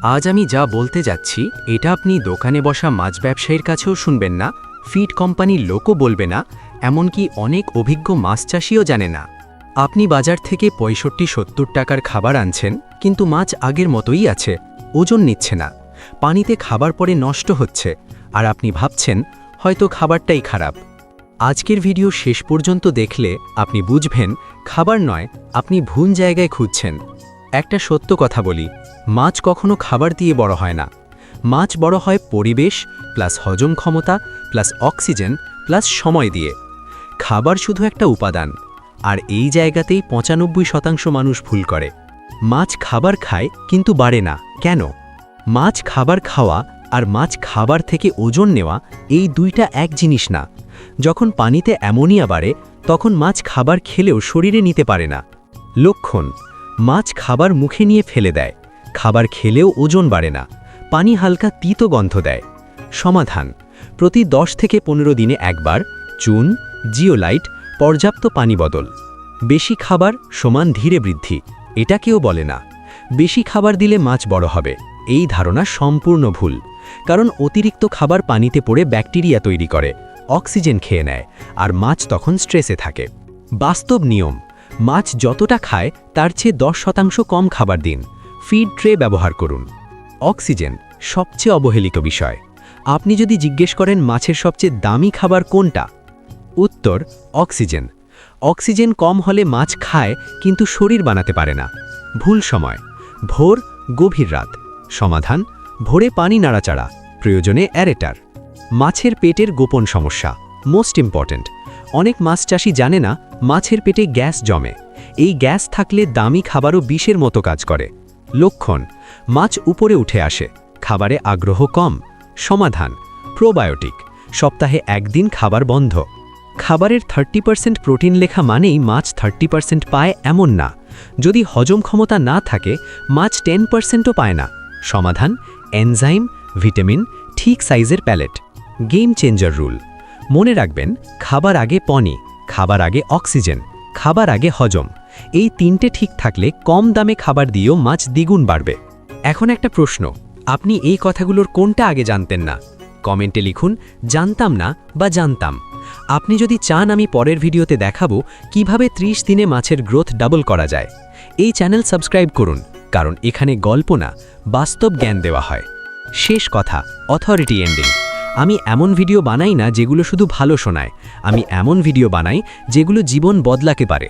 আজ আমি যা বলতে যাচ্ছি এটা আপনি দোকানে বসা মাছ ব্যবসায়ীর কাছেও শুনবেন না, ফিড কোম্পানির লোকও বলবে না, এমনকি অনেক অভিজ্ঞ মাছ চাষিও জানে না। আপনি বাজার থেকে 65-70 টাকার খাবার আনছেন, কিন্তু মাছ আগের মতোই আছে, ওজন নিচ্ছে না, পানিতে খাবার পরে নষ্ট হচ্ছে, আর আপনি ভাবছেন হয়তো খাবারটাই খারাপ। আজকের ভিডিও শেষ পর্যন্ত দেখলে আপনি বুঝবেন খাবার নয়, আপনি ভুল জায়গায় খুঁজছেন। একটা সত্য কথা বলি, মাছ কখনো খাবার দিয়ে বড় হয় না। মাছ বড় হয় পরিবেশ প্লাস হজম ক্ষমতা প্লাস অক্সিজেন প্লাস সময় দিয়ে। খাবার শুধু একটা উপাদান, আর এই জায়গাতেই 95% মানুষ ভুল করে। মাছ খাবার খায় কিন্তু বাড়ে না কেন? মাছ খাবার খাওয়া আর মাছ খাবার থেকে ওজন নেওয়া এই দুইটা এক জিনিস না। যখন পানিতে অ্যামোনিয়া বাড়ে তখন মাছ খাবার খেলেও শরীরে নিতে পারে না। লক্ষণ: মাছ খাবার মুখে নিয়ে ফেলে দেয়, খাবার খেলেও ওজন বাড়ে না, পানি হালকা তিতো গন্ধ দেয়। সমাধান: প্রতি 10 থেকে 15 দিনে একবার চুন, জিওলাইট, পর্যাপ্ত পানি বদল। বেশি খাবার সমান ধীরে বৃদ্ধি, এটা কেউ বলে না। বেশি খাবার দিলে মাছ বড় হবে, এই ধারণা সম্পূর্ণ ভুল। কারণ অতিরিক্ত খাবার পানিতে পড়ে ব্যাকটেরিয়া তৈরি করে, অক্সিজেন খেয়ে নেয়, আর মাছ তখন স্ট্রেসে থাকে। বাস্তব নিয়ম: মাছ যতটা খায় তার চেয়ে 10% কম খাবার দিন। ফিড ট্রে ব্যবহার করুন। অক্সিজেন সবচেয়ে অবহেলিত বিষয়। আপনি যদি জিজ্ঞেস করেন মাছের সবচেয়ে দামি খাবার কোনটা, উত্তর অক্সিজেন। অক্সিজেন কম হলে মাছ খায় কিন্তু শরীর বানাতে পারে না। ভুল সময়: ভোর, গভীর রাত। সমাধান: ভোরে পানি নাড়াচাড়া, প্রয়োজনে অ্যারেটার। মাছের পেটের গোপন সমস্যা মোস্ট ইম্পর্ট্যান্ট। অনেক মাছ চাষি জানে না মাছের পেটে গ্যাস জমে। এই গ্যাস থাকলে দামি খাবারও বিষের মতো কাজ করে। লক্ষণ: মাছ উপরে উঠে আসে, খাবারে আগ্রহ কম। সমাধান: প্রোবায়োটিক। সপ্তাহে একদিন খাবার বন্ধ। খাবারের 30% প্রোটিন লেখা মানেই মাছ 30% পায় এমন না। যদি হজম ক্ষমতা না থাকে মাছ 10%ও পায় না। সমাধান: এনজাইম, ভিটামিন, ঠিক সাইজের প্যালেট। গেম চেঞ্জার রুল: মনে রাখবেন, খাবার আগে পানি, খাবার আগে অক্সিজেন, খাবার আগে হজম। এই তিনটে ঠিক থাকলে কম দামে খাবার দিয়েও মাছ দ্বিগুণ বাড়বে। এখন একটা প্রশ্ন, আপনি এই কথাগুলোর কোনটা আগে জানতেন না? কমেন্টে লিখুন জানতাম না বা জানতাম। আপনি যদি চান আমি পরের ভিডিওতে দেখাবো কিভাবে 30 দিনে মাছের গ্রোথ ডাবল করা যায়। এই চ্যানেল সাবস্ক্রাইব করুন, কারণ এখানে গল্প না, বাস্তব জ্ঞান দেওয়া হয়। শেষ কথা, অথরিটি এন্ডিং: আমি এমন ভিডিও বানাই না যেগুলো শুধু ভালো শোনায়, আমি এমন ভিডিও বানাই যেগুলো জীবন বদলাতে পারে।